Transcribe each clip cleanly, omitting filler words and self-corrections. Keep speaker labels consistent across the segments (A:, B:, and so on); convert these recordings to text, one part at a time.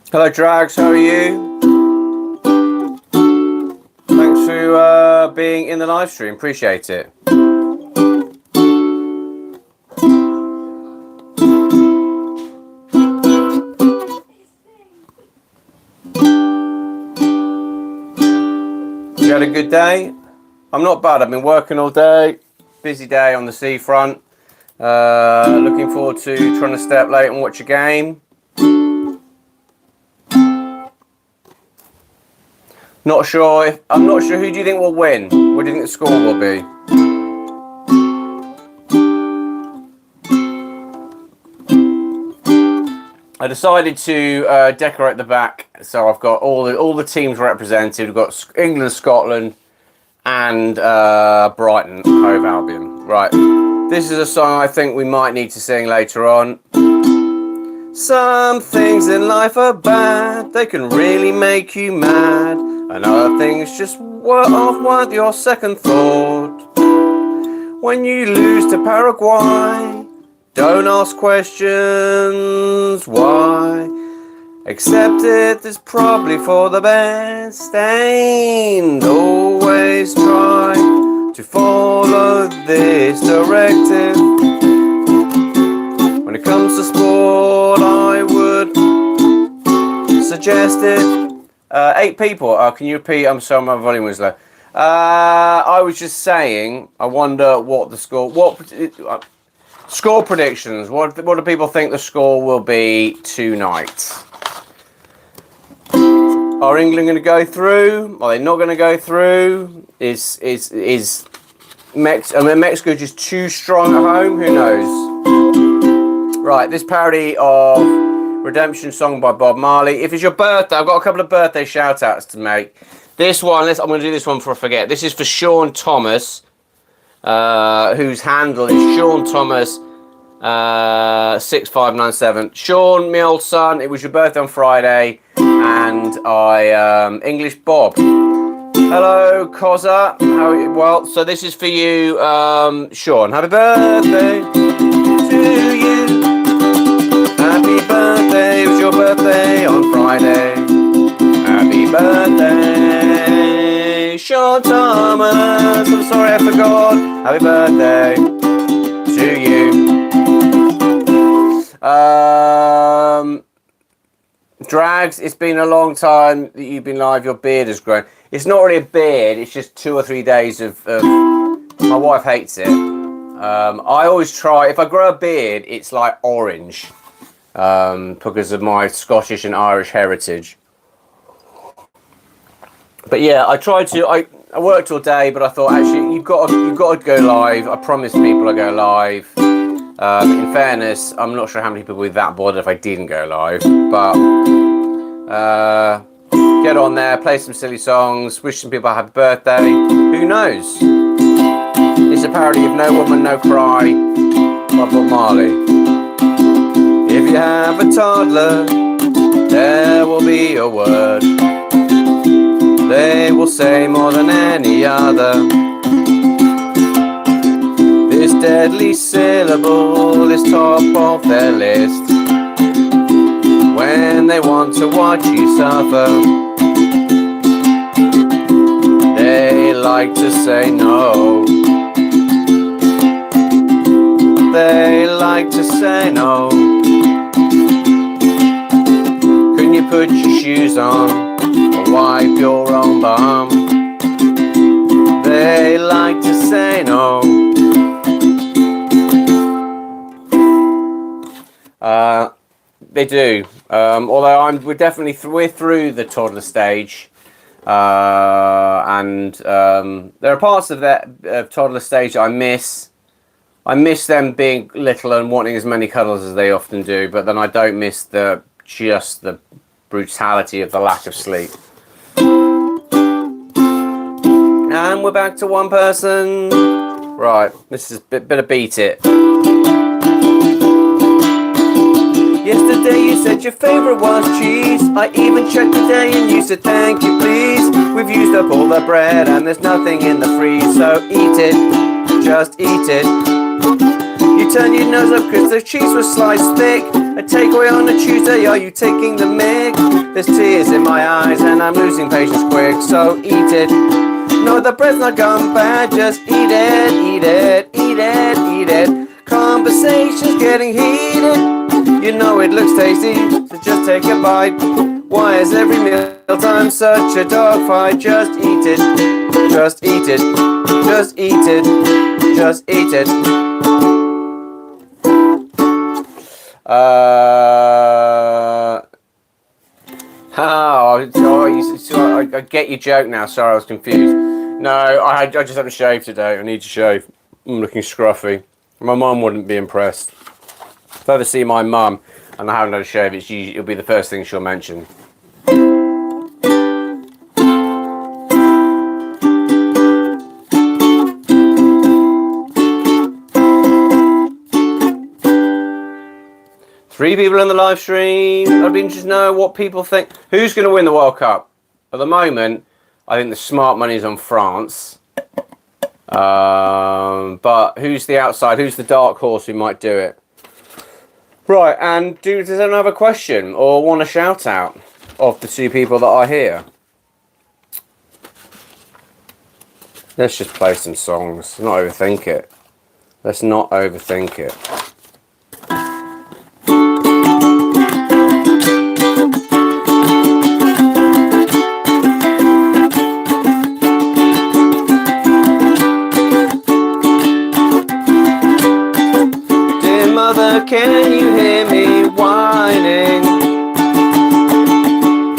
A: Hello, Drags. How are you? Thanks for being in the live stream. Appreciate it. You had a good day? I'm not bad. I've been working all day. Busy day on the seafront. Looking forward to trying to stay up late and watch a game. I'm not sure who do you think will win? What do you think the score will be? I decided to decorate the back, so I've got all the teams represented. We've got England, Scotland, and Brighton, Hove Albion. Right, this is a song I think we might need to sing later on. Some things in life are bad, they can really make you mad, and other things just worth your second thought. When you lose to Paraguay, don't ask questions why. Accept it is probably for the best, and always try to follow this directive. When it comes to sport, I would suggest it. 8 people. Can you repeat? I'm sorry, my volume was low. I was just saying, I wonder what the score... Score predictions. What do people think the score will be tonight? Are England going to go through? Are they not going to go through? Is Mexico just too strong at home? Who knows? Right, this parody of Redemption Song by Bob Marley. If it's your birthday, I've got a couple of birthday shout outs to make. This one, I'm going to do this one before I forget. This is for Sean Thomas. Whose handle is Sean Thomas 6597. Sean, my old son, it was your birthday on Friday, and English Bob. Hello, Koza. Well, so this is for you, Sean. Happy birthday to you. Happy birthday. It was your birthday on Friday. Happy birthday, Sean Thomas. I'm sorry I forgot. Happy birthday to you. Drags, it's been a long time that you've been live. Your beard has grown. It's not really a beard. It's just 2 or 3 days of my wife hates it. I always try. If I grow a beard, it's like orange because of my Scottish and Irish heritage. But yeah, I tried to. I worked all day, but I thought actually you've got to go live. I promised people I go live. In fairness, I'm not sure how many people would be that bothered if I didn't go live. But get on there, play some silly songs, wish some people a happy birthday. Who knows? It's a parody of No Woman, No Cry by Bob Marley. If you have a toddler, there will be a word they will say more than any other. This deadly syllable is top of their list when they want to watch you suffer. They like to say no. They like to say no. Can you put your shoes on? Wipe your own bum. They like to say no. They do. Although we're through the toddler stage, and there are parts of that toddler stage I miss. I miss them being little and wanting as many cuddles as they often do, but then I don't miss the brutality of the lack of sleep. And we're back to one person. Right, this is better beat it. Yesterday you said your favourite was cheese. I even checked today and you said thank you please. We've used up all the bread and there's nothing in the freeze, so eat it, just eat it. You turned your nose up cause the cheese was sliced thick. A takeaway on a Tuesday, are you taking the mick? There's tears in my eyes and I'm losing patience quick, so eat it. No, the bread's not gone bad, just eat it, eat it, eat it, eat it. Conversation's getting heated, you know it looks tasty, so just take a bite. Why is every mealtime such a dogfight? Just eat it, just eat it, just eat it, just eat it. I get your joke now. Sorry, I was confused. No, I just haven't shaved today. I need to shave. I'm looking scruffy. My mum wouldn't be impressed. If I ever see my mum and I haven't had a shave, it'll be the first thing she'll mention. Three people in the live stream. I'd be interested to know what people think. Who's going to win the World Cup? At the moment, I think the smart money's on France. But who's the outside? Who's the dark horse who might do it? Right, and does anyone have a question or want a shout out of the two people that are here? Let's just play some songs. Let's not overthink it. Let's not overthink it. Can you hear me whining?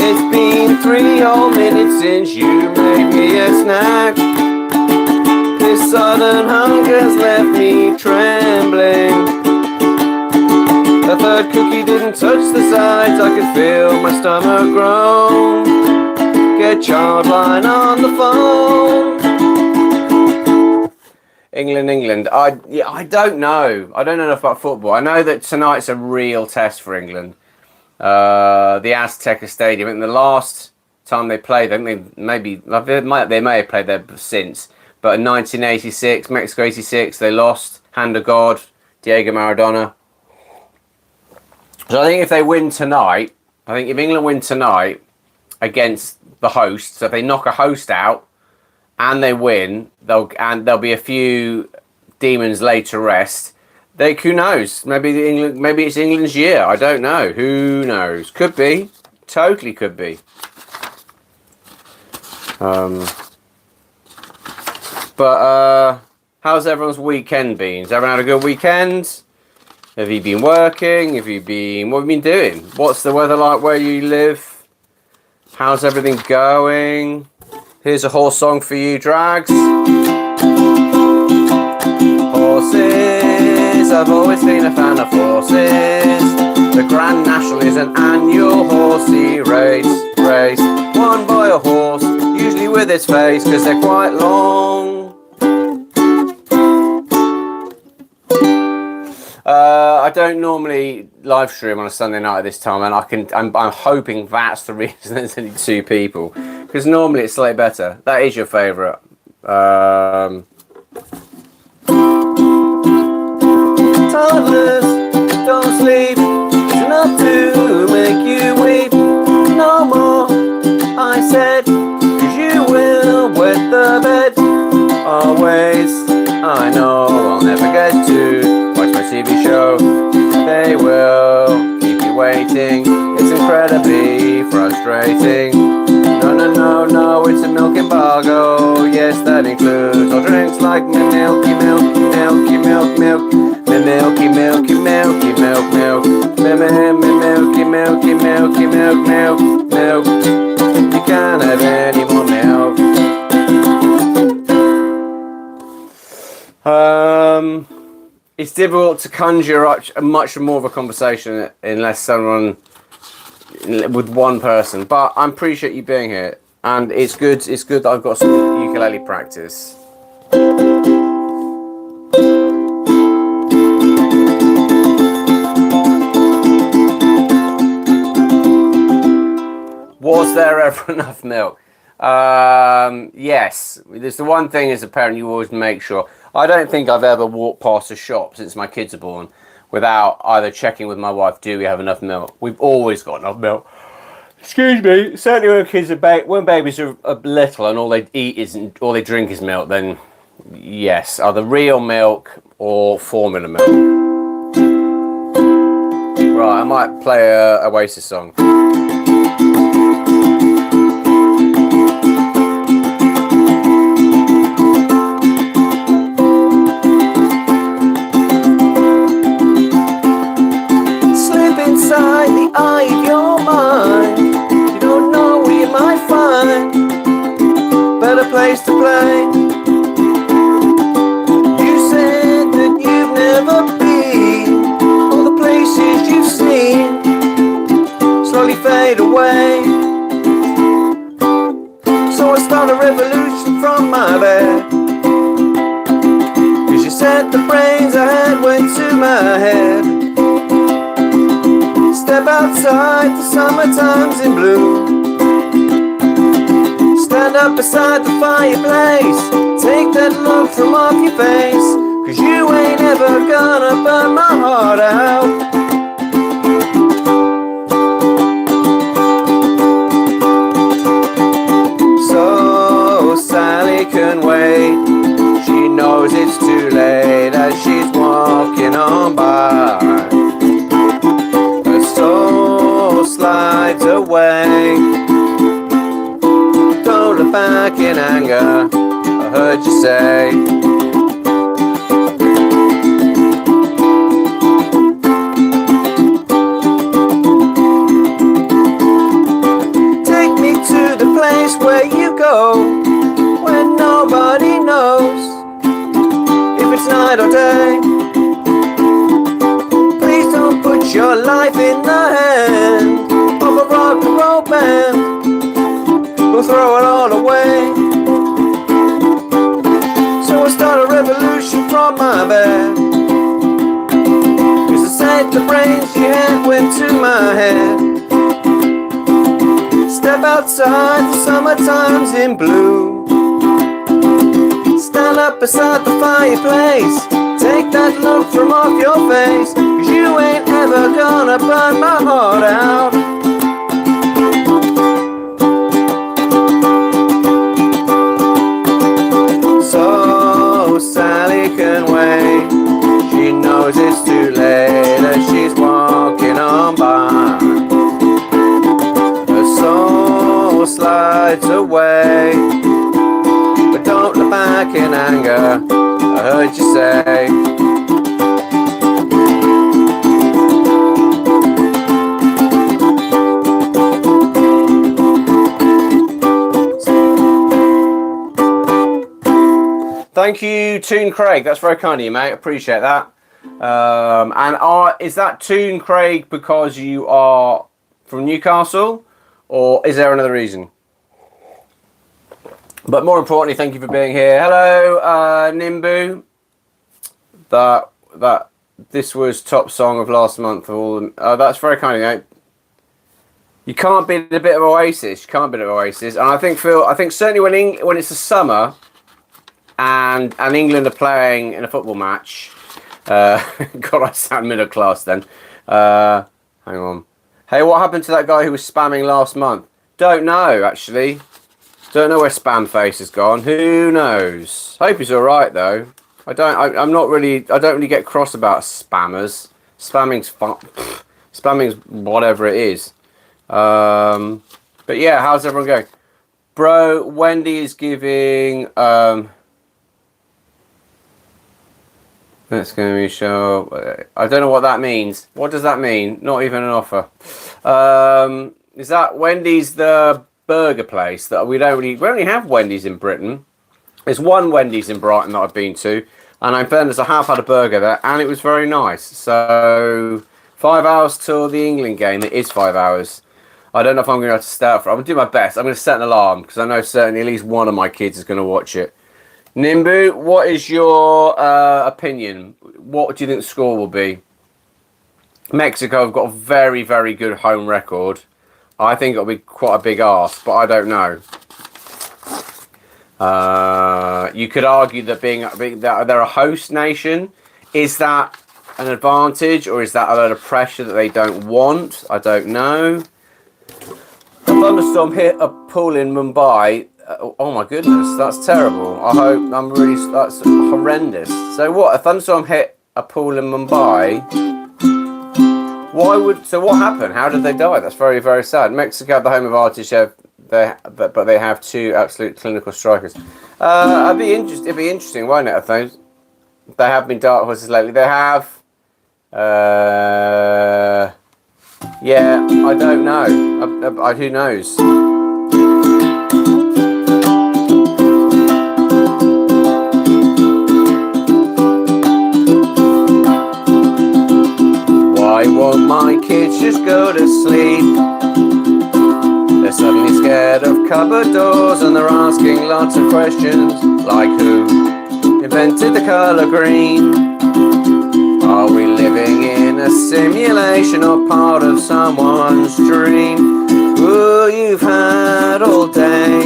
A: It's been 3 whole minutes since you made me a snack. This sudden hunger's left me trembling. The third cookie didn't touch the sides, I could feel my stomach groan. Get Childline on the phone. England. I don't know. I don't know enough about football. I know that tonight's a real test for England. The Azteca Stadium. I think the last time they played, I think they may have played there since. But in 1986, Mexico 86, they lost. Hand of God, Diego Maradona. So I think if they win tonight, if England win tonight against the host, so if they knock a host out, and they win, there'll be a few demons laid to rest. Who knows? Maybe it's England's year. I don't know. Who knows? Could be. Totally could be. But how's everyone's weekend been? Has everyone had a good weekend? Have you been working? What have you been doing? What's the weather like where you live? How's everything going? Here's a horse song for you, Drags. Horses, I've always been a fan of horses. The Grand National is an annual horsey race. Won by a horse, usually with its face, because they're quite long. I don't normally live stream on a Sunday night at this time, and I'm hoping that's the reason there's only 2 people. Because normally it's slightly better. That is your favourite. Toddlers, don't sleep. It's enough to make you weep. No more, I said, 'cause you will wet the bed. Always, I know I'll never get to watch my TV show. They will keep you waiting. It's incredibly frustrating. No, it's a milk embargo. Yes, that includes all drinks like milky milk, milky milk, milk, milky milky milky milk, milk, milky milky milky milk, milk, milk. You can't have any more milk. It's difficult to conjure up much more of a conversation unless someone with one person, but I appreciate you being here, and it's good that I've got some ukulele practice. Was there ever enough milk? Yes. There's the one thing as a parent you always make sure. I don't think I've ever walked past a shop since my kids are born without either checking with my wife, do we have enough milk? We've always got enough milk. Excuse me. Certainly when kids are when babies are little and all they eat isn't, all they drink is milk, then yes, either real milk or formula milk. Right, I might play a Oasis song. Slip inside the eye of your mind. You don't know where you might find better place to play. You said that you've never been. All the places you've seen slowly fade away. So I start a revolution from my bed. Cause you said the brains I had went to my head. Step outside, the summertime's in blue. Stand up beside the fireplace. Take that look from off your face. Cause you ain't ever gonna burn my heart out. So Sally can wait. She knows it's too late as she's walking on by. Her soul slides away. Don't look back in anger, I heard you say. Take me to the place where you go, when nobody knows if it's night or day. Please don't put your life in the hand of a rock and roll band. We'll throw it all away. So I start a revolution from my bed. Cause I said the brains you had went to my head. Step outside, the summertime's in blue. Stand up beside the fireplace. Take that look from off your face. Cause you ain't ever gonna burn my heart out. So Sally can wait. She knows it's too late as she's walking on by. Her soul slides away. But don't look back in anger, I heard you say. Thank you, Toon Craig. That's very kind of you, mate. Appreciate that. Is that Toon Craig because you are from Newcastle, or is there another reason? But more importantly, thank you for being here. Hello, Nimbu. This was top song of last month. That's very kind of you, mate. You can't beat a bit of Oasis. You can't beat Oasis, and I think certainly when it's the summer. And England are playing in a football match. God, I sound middle class then. Hang on. Hey, what happened to that guy who was spamming last month? Don't know, actually. Don't know where Spam Face has gone. Who knows? Hope he's all right though. I don't really get cross about spammers. Spamming's whatever it is. But yeah, how's everyone going? Bro, Wendy is giving that's going to be a show. I don't know what that means. What does that mean? Not even an offer. Is that Wendy's the burger place that we only have Wendy's in Britain. There's one Wendy's in Brighton that I've been to, and in fairness, I have had a burger there, and it was very nice. So 5 hours till the England game. It is 5 hours. I don't know if I'm going to have to stay up for it. I'm going to do my best. I'm going to set an alarm because I know certainly at least one of my kids is going to watch it. Nimbu, what is your opinion? What do you think the score will be? Mexico have got a very, very good home record. I think it'll be quite a big ask, but I don't know. You could argue that being that they're a host nation, is that an advantage, or is that a load of pressure that they don't want? I don't know. A thunderstorm hit a pool in Mumbai. Oh my goodness, that's terrible. That's horrendous. So what? A thunderstorm hit a pool in Mumbai. So what happened? How did they die? That's very, very sad. Mexico, the home of artists, but they have two absolute clinical strikers. It'd be interesting, won't it? I think there have been dark horses lately. They have. Yeah, I don't know. Who knows? Why won't my kids just go to sleep? They're suddenly scared of cupboard doors and they're asking lots of questions, like who invented the colour green? Are we living in a simulation or part of someone's dream? Ooh, you've had all day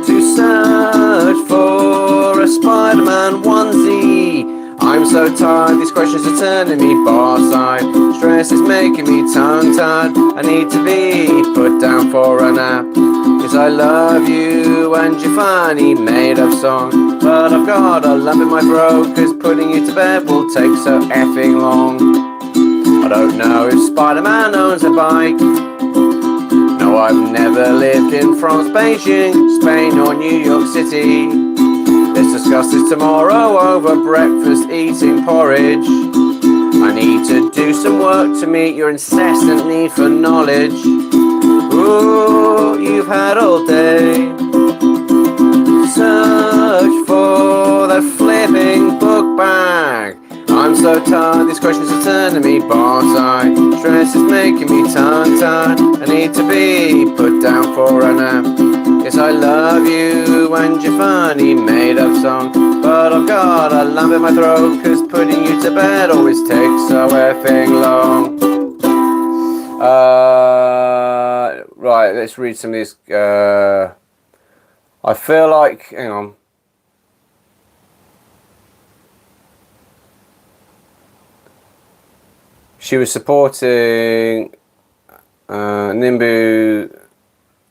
A: to search for a Spider-Man onesie. I'm so tired, these questions are turning me boss-eyed. Stress is making me tongue-tied. I need to be put down for a nap. Cause I love you and you're funny, made of song. But I've got a lump in my throat, cause putting you to bed will take so effing long. I don't know if Spider-Man owns a bike. No, I've never lived in France, Beijing, Spain or New York City. Let's discuss this tomorrow over breakfast, eating porridge. I need to do some work to meet your incessant need for knowledge. Ooh, you've had all day. Search for the flipping book bag. I'm so tired, these questions are turning me boss-eyed. Stress is making me tongue-tied. I need to be put down for a nap. Yes, I love you and you're funny, made of song. But I've got a lump in my throat, cause putting you to bed always takes so effing long. Right, let's read some of these. I feel like, hang on. She was supporting Nimbu.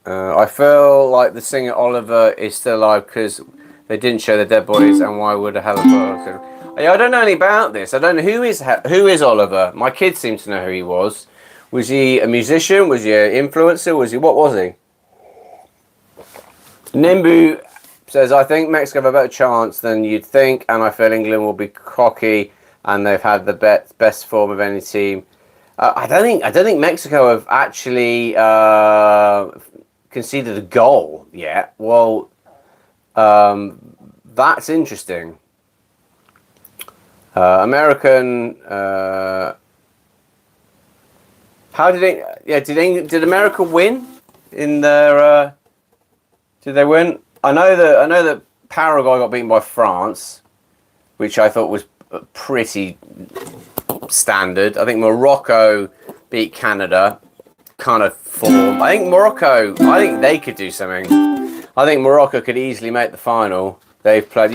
A: I feel like the singer Oliver is still alive because they didn't show the dead bodies, and why would a helicopter? I don't know any about this. I don't know who is Oliver. My kids seem to know who he was. Was he a musician? Was he an influencer? What was he? Nimbu says, I think Mexico have a better chance than you'd think, and I feel England will be cocky, and they've had the best form of any team. I don't think Mexico have actually conceded a goal yet. Well, that's interesting. American. How did it? Yeah, did America win in their? Did they win? I know that Paraguay got beaten by France, which I thought was pretty standard. I think Morocco beat Canada, kind of form. I think they could do something. I think Morocco could easily make the final. They've played,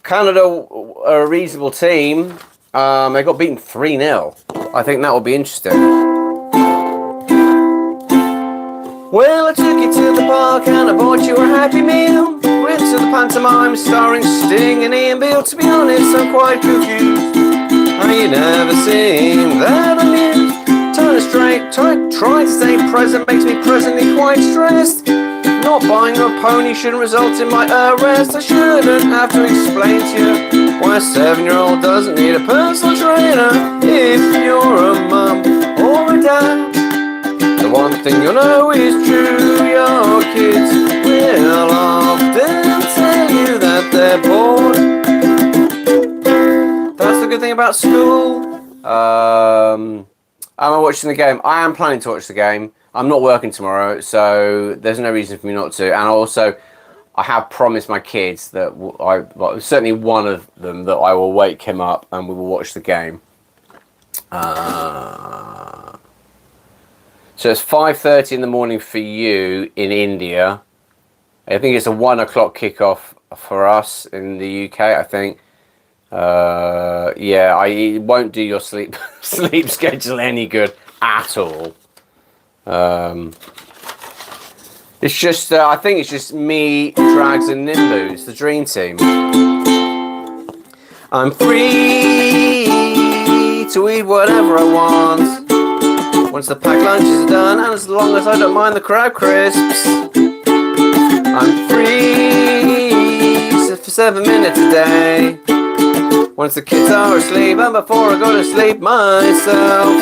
A: Canada are a reasonable team. They got beaten 3-0. I think that will be interesting. Well, I took you to the park and I bought you a Happy Meal. Went to the pantomime starring Sting and Ian Beale. To be honest, I'm quite confused. You never seem that amused. Turn straight, try to stay present makes me presently quite stressed. Not buying a pony shouldn't result in my arrest. I shouldn't have to explain to you why a 7-year-old doesn't need a personal trainer. If you're a mum or a dad, the one thing you'll know is true. Your kids will often tell you that they're bored. That's the good thing about school. Am I watching the game? I am planning to watch the game. I'm not working tomorrow, so there's no reason for me not to. And also, I have promised my kids that certainly one of them, that I will wake him up and we will watch the game. So it's 5:30 in the morning for you in India. I think it's a 1 o'clock kickoff for us in the UK, I think. Yeah, it won't do your sleep sleep schedule any good at all. It's just, I think it's just me, Drags, and Nimbus, the dream team. I'm free to eat whatever I want once the packed lunch is done, and as long as I don't mind the crab crisps. I'm free for 7 minutes a day once the kids are asleep and before I go to sleep myself.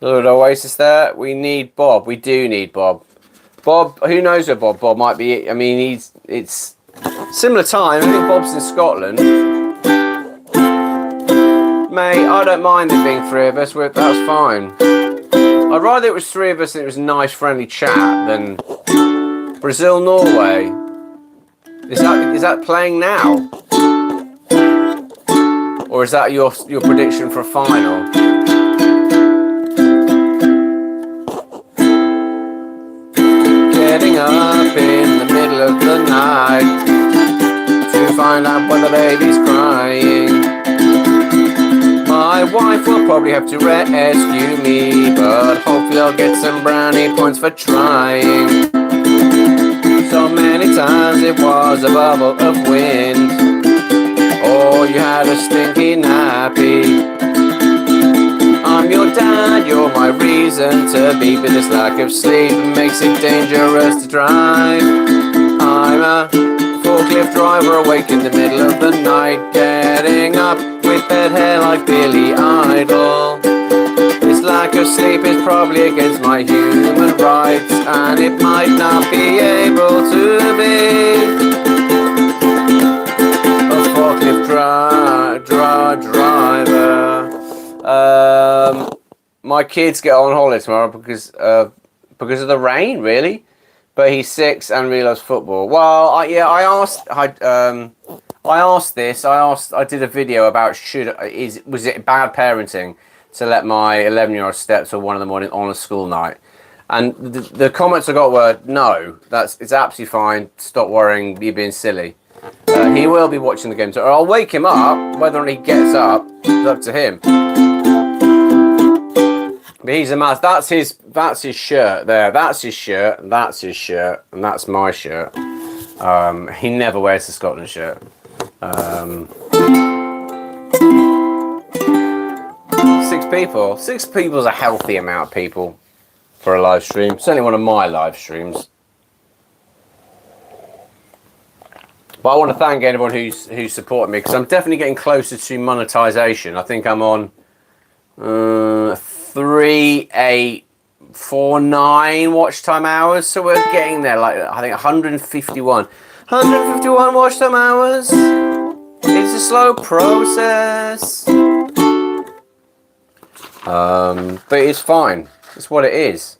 A: Little Oasis there. We need Bob. We do need Bob. Bob, who knows where Bob might be. I mean, it's similar time. I think Bob's in Scotland. Mate, I don't mind it being 3 of us. That's fine. I'd rather it was 3 of us and it was a nice, friendly chat than Brazil, Norway. Is that playing now? Or is that your prediction for a final? Getting up in the middle of the night to find out when the baby's crying. My wife will probably have to rescue me, but hopefully I'll get some brownie points for trying. So many times it was a bubble of wind, or you had a stinky nappy. I'm your dad, you're my reason to be, but this lack of sleep makes it dangerous to drive. I'm a forklift driver awake in the middle of the night, getting up with bed hair like Billy Idol. This lack of sleep is probably against my human rights, and it might not be able to be a forklift driver. My kids get on holiday tomorrow because of the rain, really. But he's 6 and really loves football. Well, I did a video about was it bad parenting to let my 11-year-old step till 1 a.m. on a school night, and the comments I got were no, it's absolutely fine. Stop worrying, you're being silly. He will be watching the game, or I'll wake him up. Whether or not he gets up, it's up to him. But he's a mess. That's his shirt there. That's his shirt. That's his shirt, and that's my shirt. He never wears the Scotland shirt. 6 people. 6 people is a healthy amount of people for a live stream. Certainly one of my live streams. But I want to thank anyone who's supported me, because I'm definitely getting closer to monetization. I think I'm on 3,849 watch time hours, so we're getting there. Like, I think 151 watch time hours. It's a slow process, but it's fine. It's what it is.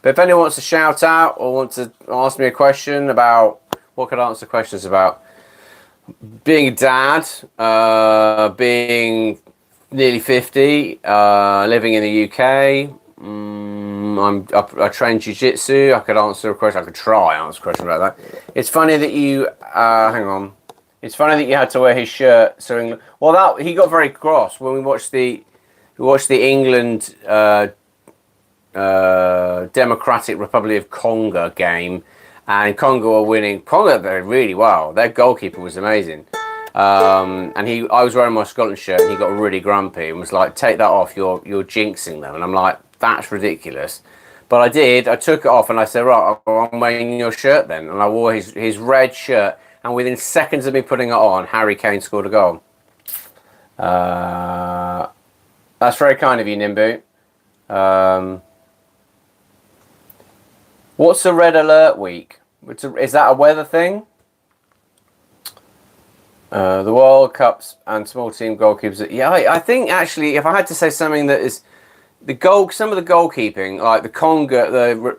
A: But if anyone wants to shout out or want to ask me a question about what could I answer questions about, being a dad, being nearly 50, living in the UK. I train jiu-jitsu. I could answer a question. I could try answer a question about that. It's funny that you hang on. It's funny that you had to wear his shirt. So he got very cross when we watched the England Democratic Republic of Congo game, and Congo were winning. Congo did really well. Their goalkeeper was amazing. And I was wearing my Scotland shirt, and he got really grumpy and was like, "Take that off, you're jinxing them." And I'm like, "That's ridiculous." But I did. I took it off and I said, "Right, I'm wearing your shirt then." And I wore his red shirt, and within seconds of me putting it on, Harry Kane scored a goal. That's very kind of you, Nimbu. What's a red alert week? Is that a weather thing? The World Cups and small team goalkeepers. Yeah, I think actually, if I had to say something that is some of the goalkeeping, like the Congo,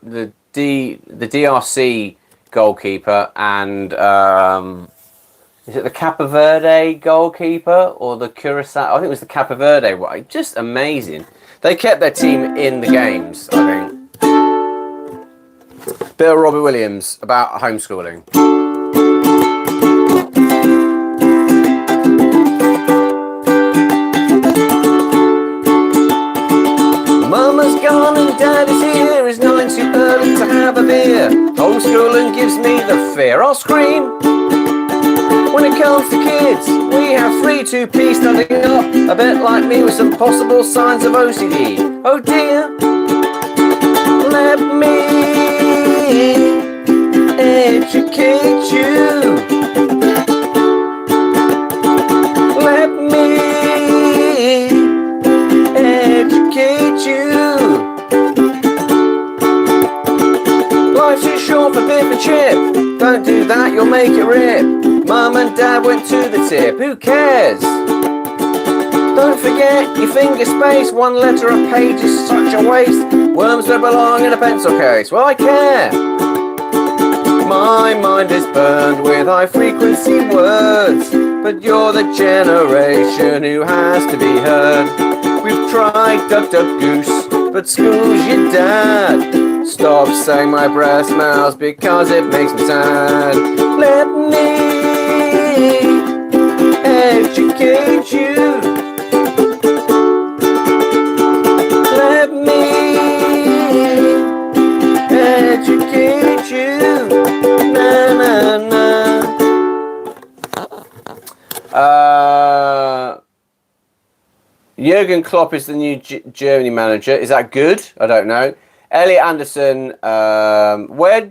A: the DRC goalkeeper, and is it the Cape Verde goalkeeper or the Curacao? I think it was the Cape Verde one. Just amazing. They kept their team in the games, I think. Bit of Robbie Williams about homeschooling. Homeschooling gives me the fear I'll scream. When it comes to kids, we have 3 2p standing up, a bit like me with some possible signs of OCD. Oh dear, let me educate you. Let me educate you. Life's too short for bit of chip. Don't do that, you'll make it rip. Mum and Dad went to the tip. Who cares? Don't forget your finger space. 1 letter a page is such a waste. Worms don't belong in a pencil case. Well, I care. My mind is burned with high frequency words, but you're the generation who has to be heard. We've tried duck duck goose, but school's your dad. Stop saying my breath smells because it makes me sad. Let me educate you. Let me educate you. Na na na. Jurgen Klopp is the new Germany manager. Is that good? I don't know. Elliot Anderson, where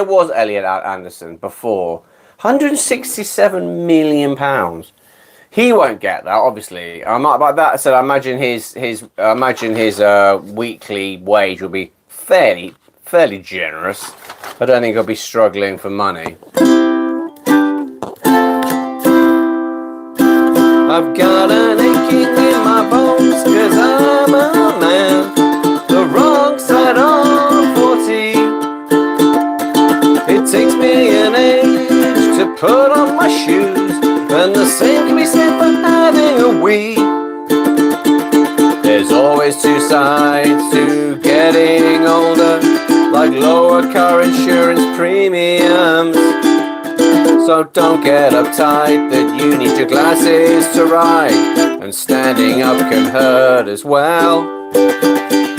A: was Elliot Anderson before? £167 million. He won't get that, obviously. By that said, I imagine his weekly wage will be fairly generous. I don't think he'll be struggling for money. I've got an aching in my bones 'cause I'm a man. The wrong side of 40. It takes me an age to put on my shoes, and the same can be said for having a wee. There's always 2 sides to getting older, like lower car insurance premiums. So don't get uptight that you need your glasses to ride, and standing up can hurt as well.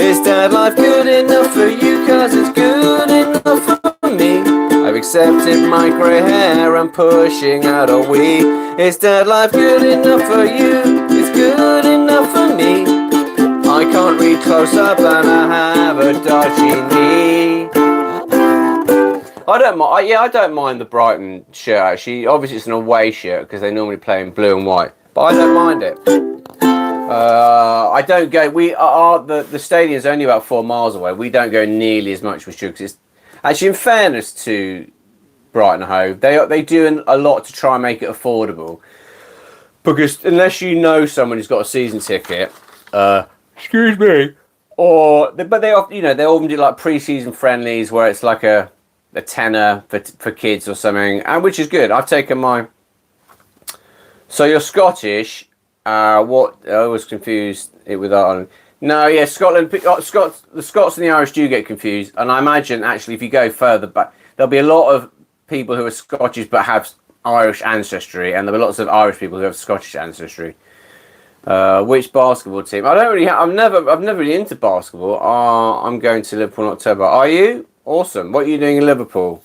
A: Is Dad life good enough for you? 'Cause it's good enough for me. I've accepted my grey hair and pushing out a wee. Is Dad life good enough for you? It's good enough for me. I can't read close up and I have a dodgy knee. I don't mind. I don't mind the Brighton shirt actually. Obviously, it's an away shirt because they normally play in blue and white, but I don't mind it. I don't go. The stadium's only about 4 miles away. We don't go nearly as much with sugar. It's actually, in fairness to Brighton Hove, they do a lot to try and make it affordable. Because unless you know someone who's got a season ticket, excuse me, but they often do like pre-season friendlies where it's like a tenner for kids or something, and which is good. I've taken my. So you're Scottish. What I was confused it with that. No, yeah, Scotland. The Scots and the Irish do get confused, and I imagine actually if you go further back, there'll be a lot of people who are Scottish but have Irish ancestry, and there'll be lots of Irish people who have Scottish ancestry. Which basketball team? I don't really. I'm never really into basketball. I'm going to Liverpool in October. Are you? Awesome. What are you doing in Liverpool?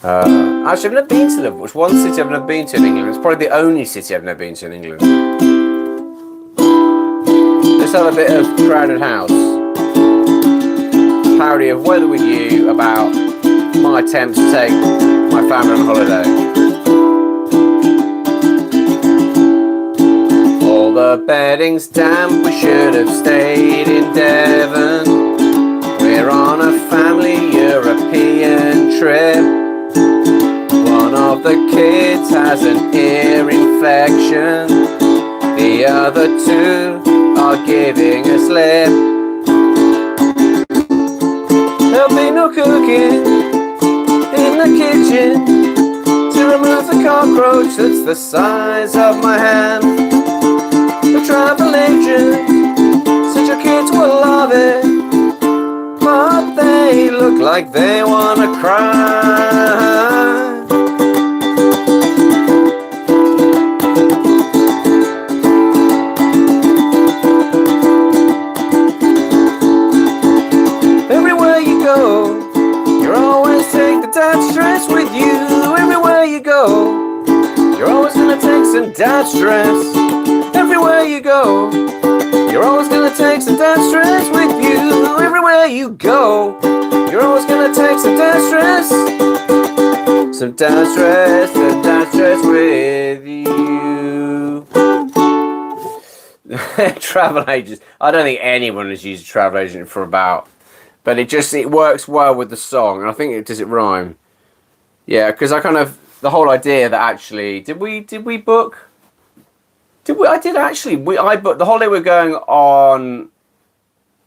A: Actually, I've never been to Liverpool. It's one city I've never been to in England. It's probably the only city I've never been to in England. Let's have a bit of Crowded House. Parody of Weather With You about my attempts to take my family on holiday. All the bedding's damp, we should have stayed in Devon. We're on a family European trip. One of the kids has an ear infection. The other 2 are giving us lip. There'll be no cooking in the kitchen to remove the cockroach that's the size of my hand. The travel agent said your kids will love it, but they look like they wanna cry. Everywhere you go, dad stress everywhere you go. You're always gonna take some dad stress with you everywhere you go. You're always gonna take some dad stress, some dad stress with you. Travel agents. I don't think anyone has used a travel agent for about, but it works well with the song, and I think does it rhyme? Yeah, because I kind of the whole idea that actually did we book? I booked the holiday we're going on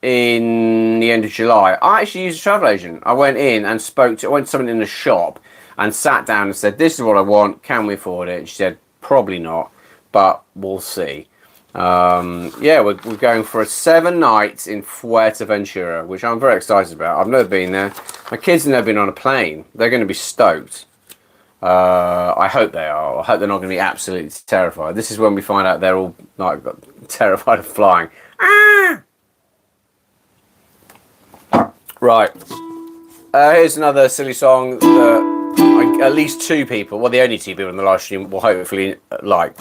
A: in the end of July. I actually used a travel agent. I went in and went to someone in the shop and sat down and said, "This is what I want. Can we afford it?" And she said, "Probably not, but we'll see." Yeah, we're going for 7 nights in Fuerteventura, which I'm very excited about. I've never been there. My kids have never been on a plane. They're going to be stoked. I hope they are. I hope they're not going to be absolutely terrified. This is when we find out they're all like terrified of flying. Ah! Right. Here's another silly song that at least 2 people, well, the only 2 people in the live stream will hopefully like.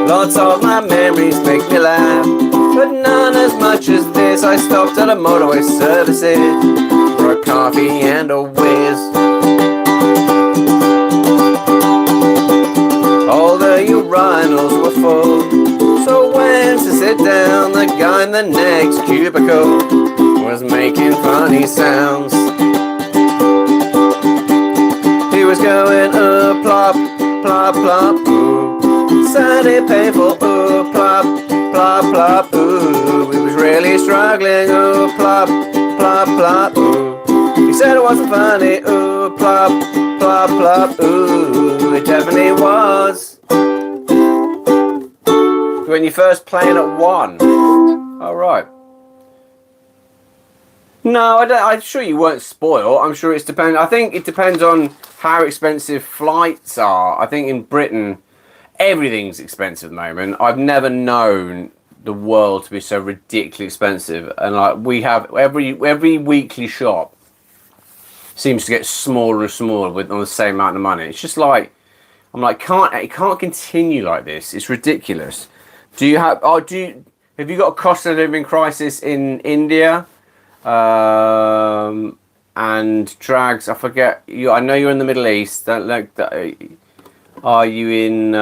A: Lots of my memories make me laugh, but none as much as this. I stopped at a motorway services for a coffee and a whiz. All the urinals were full, so when to sit down, the guy in the next cubicle was making funny sounds. He was going plop, plop, plop, ooh. Sad and painful, ooh, plop, plop, plop, ooh. He was really struggling, ooh, plop, plop, plop, ooh. He said it wasn't funny, ooh, plop, plop, plop, ooh. It definitely was. When you first playing at 1. Oh, right. No, I don't. I'm sure you weren't spoiled. I'm sure it's depend. I think it depends on how expensive flights are. I think in Britain, everything's expensive at the moment. I've never known the world to be so ridiculously expensive, and like we have every weekly shop seems to get smaller and smaller on the same amount of money. It's just like I'm like it can't continue like this. It's ridiculous. Have you got a cost of living crisis in India? And Drags, I forget you. I know you're in the Middle East. Are you in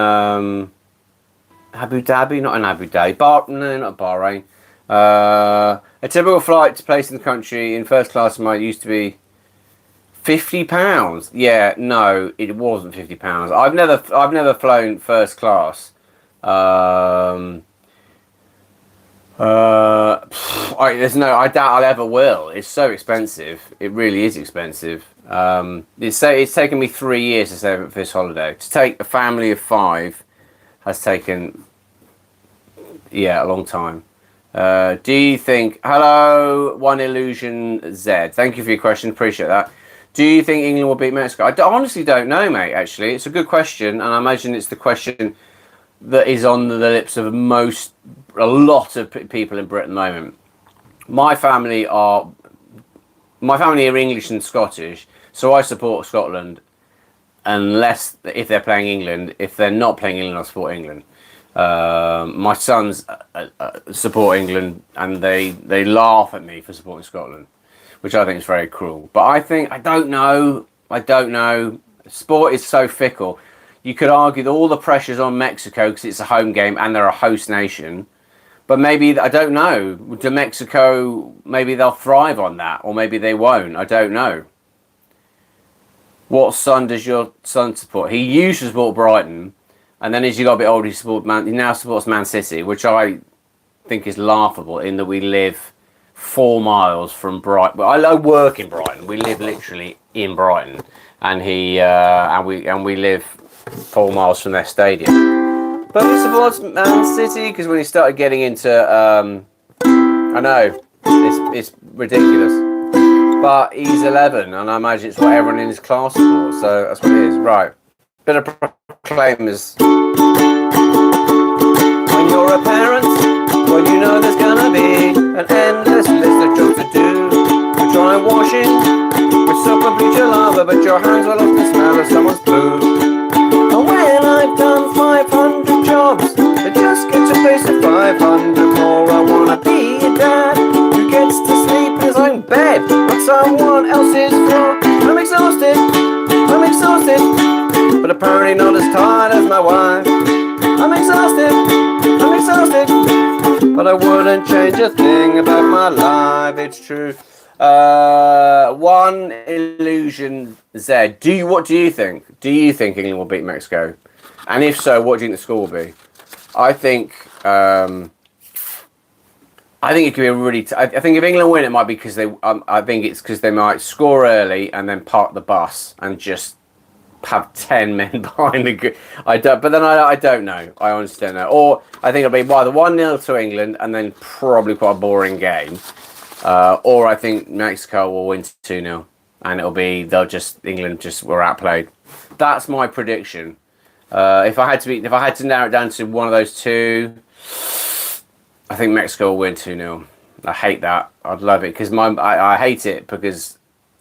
A: Abu Dhabi? Not in Abu Dhabi. No, not Bahrain. A typical flight to place in the country in first class might used to be £50. Yeah, no, it wasn't £50. I've never flown first class. I doubt I'll ever will. It's so expensive. It really is expensive. It's taken me 3 years to save up for this holiday. To take a family of 5 has taken, a long time. Do you think? Hello, One Illusion Z. Thank you for your question. Appreciate that. Do you think England will beat Mexico? I honestly don't know, mate. Actually, it's a good question, and I imagine it's the question that is on the lips of a lot of people in Britain at the moment. My family are English and Scottish, so I support Scotland unless if they're playing England. If they're not playing England, I support England. My sons support England, and they laugh at me for supporting Scotland, which I think is very cruel. But I don't know. Sport is so fickle. You could argue that all the pressure's on Mexico because it's a home game and they're a host nation. But maybe, I don't know, to Mexico, maybe they'll thrive on that, or maybe they won't. I don't know. What son does your son support? He used to support Brighton, and then as he got a bit older, he now supports Man City, which I think is laughable in that we live 4 miles from Brighton. Well, I work in Brighton. We live literally in Brighton, and we live 4 miles from their stadium. But he supports Man City because when he started getting into, I know, it's ridiculous. But he's 11, and I imagine it's what everyone in his class supports, so that's what it is. Right. Bit of proclaimers. When you're a parent, well, you know there's gonna be an endless list of jobs to do. You try washing with soap and bleach or lava, but your hands will often smell of someone's poo. apparently not as tired as my wife. I'm exhausted, but I wouldn't change a thing about my life. It's true. One illusion, Z. What do you think? Do you think England will beat Mexico? And if so, what do you think the score will be? I think it could be a really. I think if England win, it might be because they. I think it's because they might score early and then park the bus and just have 10 men behind the. I don't. But then I don't know. I honestly don't know. Or I think it'll be either 1-0 to England and then probably quite a boring game. Or I think Mexico will win 2-0 and England just were outplayed. That's my prediction. If I had to narrow it down to one of those two, I think Mexico will win 2-0. I hate that. I'd love it because I hate it because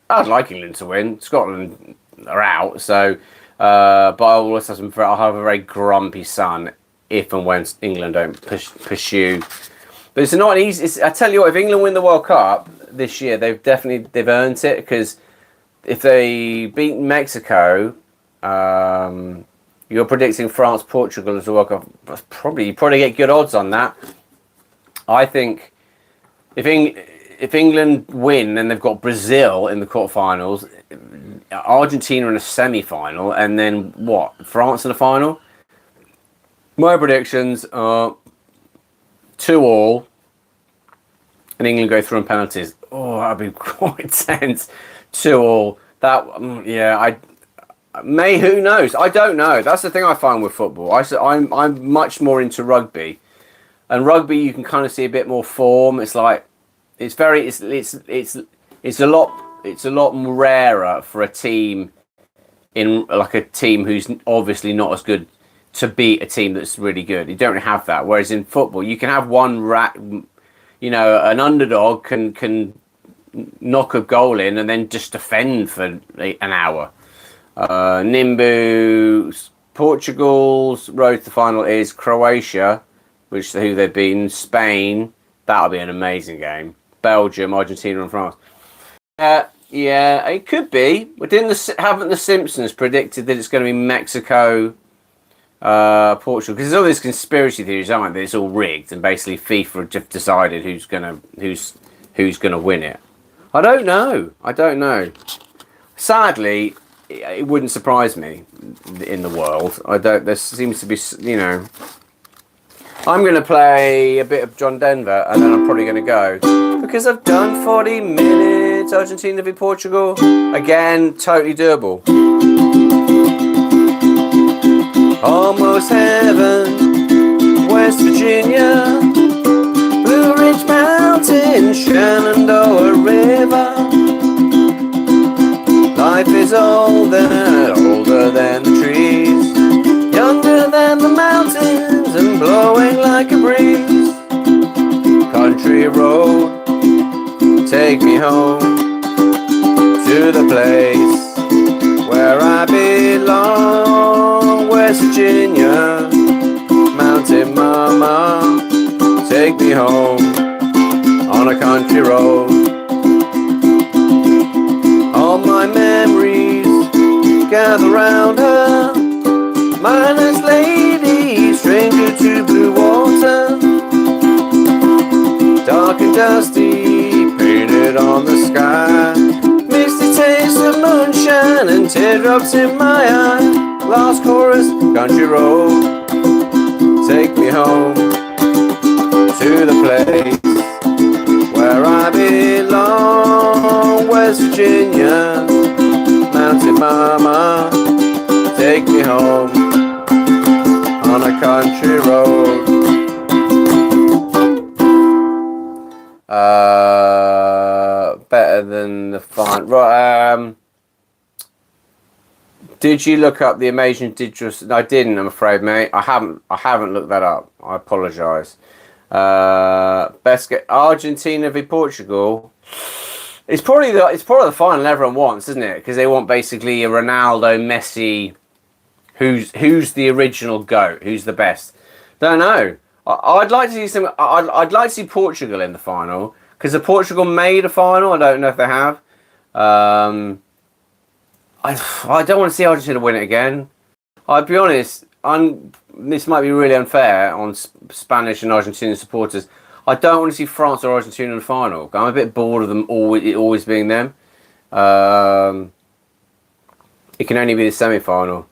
A: I'd like England to win. Scotland are out, so but I'll have a very grumpy son if and when England don't pursue. But it's not easy. I tell you what, if England win the World Cup this year, they've earned it because if they beat Mexico, you're predicting France, Portugal as the World Cup. You probably get good odds on that. I think if England win, then they've got Brazil in the quarterfinals, Argentina in a semi-final, and then France in the final. My predictions are 2-2, and England go through on penalties. Oh, that'd be quite tense. 2-2. Who knows? I don't know. That's the thing I find with football. I'm much more into rugby, and rugby you can kind of see a bit more form. It's like it's a lot rarer for a team who's obviously not as good to beat a team that's really good. You don't have that. Whereas in football, you can have an underdog can knock a goal in and then just defend for an hour. Portugal's road to the final is Croatia, who they've beaten. Spain, that'll be an amazing game. Belgium, Argentina, and France. Yeah, it could be. But haven't the Simpsons predicted that it's going to be Mexico, Portugal? Because there's all these conspiracy theories, aren't there? It's all rigged, and basically FIFA have just decided who's gonna win it. I don't know. Sadly, it wouldn't surprise me in the world. There seems to be, I'm going to play a bit of John Denver and then I'm probably going to go. Because I've done 40 minutes, Argentina v Portugal. Again, totally doable. Almost heaven, West Virginia, Blue Ridge Mountain, Shenandoah River. Life is older than the trees, younger than the mountains, and blowing like a breeze. Country road, take me home to the place where I belong. West Virginia, Mountain Mama, take me home on a country road. All my memories gather round her, miner's lady, stranger to blue water. Dark and dusty, painted on the sky, misty taste of moonshine and teardrops in my eye. Last chorus, country road, take me home to the place where I belong. West Virginia, Mountain Mama, take me home on a country road. Better than the fine. Right. Did you look up the Amazing Digital? No, I didn't. I'm afraid, mate. I haven't looked that up. I apologise. Best get Argentina v Portugal. It's probably the final everyone wants, isn't it? Because they want basically a Ronaldo, Messi. Who's the original GOAT? Who's the best? Don't know. I'd like to see some. I'd like to see Portugal in the final because the Portugal made a final. I don't know if they have. I don't want to see Argentina win it again. I'll be honest. This might be really unfair on Spanish and Argentinian supporters. I don't want to see France or Argentina in the final. I'm a bit bored of them always being them. It can only be the semi-final.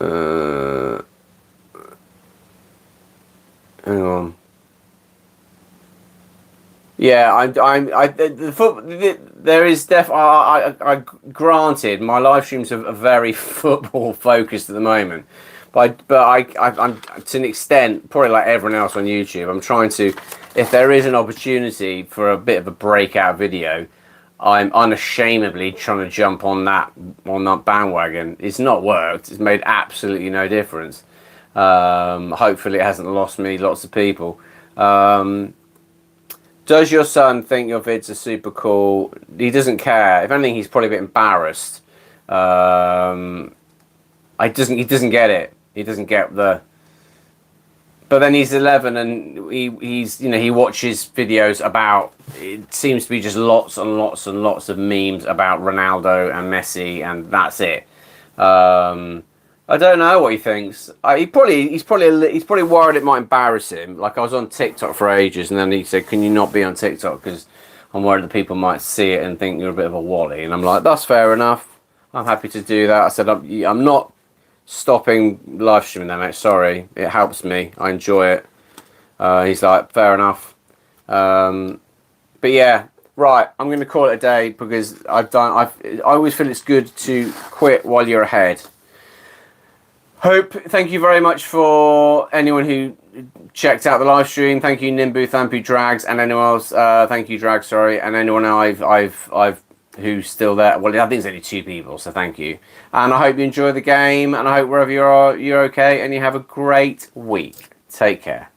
A: Hang on. Yeah, there is I granted my live streams are very football focused at the moment, I'm to an extent probably like everyone else on YouTube. I'm trying to, if there is an opportunity for a bit of a breakout video, I'm unashamedly trying to jump on that bandwagon. It's not worked. It's made absolutely no difference. Hopefully, it hasn't lost me lots of people. Does your son think your vids are super cool? He doesn't care. If anything, he's probably a bit embarrassed. He doesn't get it. He doesn't get the. But then he's 11 and he's he watches videos about. It seems to be just lots and lots and lots of memes about Ronaldo and Messi, and that's it. I don't know what he thinks. He's probably worried it might embarrass him. Like I was on TikTok for ages, and then he said, "Can you not be on TikTok? Because I'm worried that people might see it and think you're a bit of a wally." And I'm like, "That's fair enough. I'm happy to do that." I said, "I'm not stopping live streaming, then, mate. Sorry, it helps me. I enjoy it." He's like, "Fair enough." But yeah, right. I'm going to call it a day because I always feel it's good to quit while you're ahead. Thank you very much for anyone who checked out the live stream. Thank you, Nimbu, thank you, Drags, and anyone else. Thank you, Drags, sorry, and anyone I've who's still there. Well, I think there's only 2 people, so thank you. And I hope you enjoy the game, and I hope wherever you are, you're okay, and you have a great week. Take care.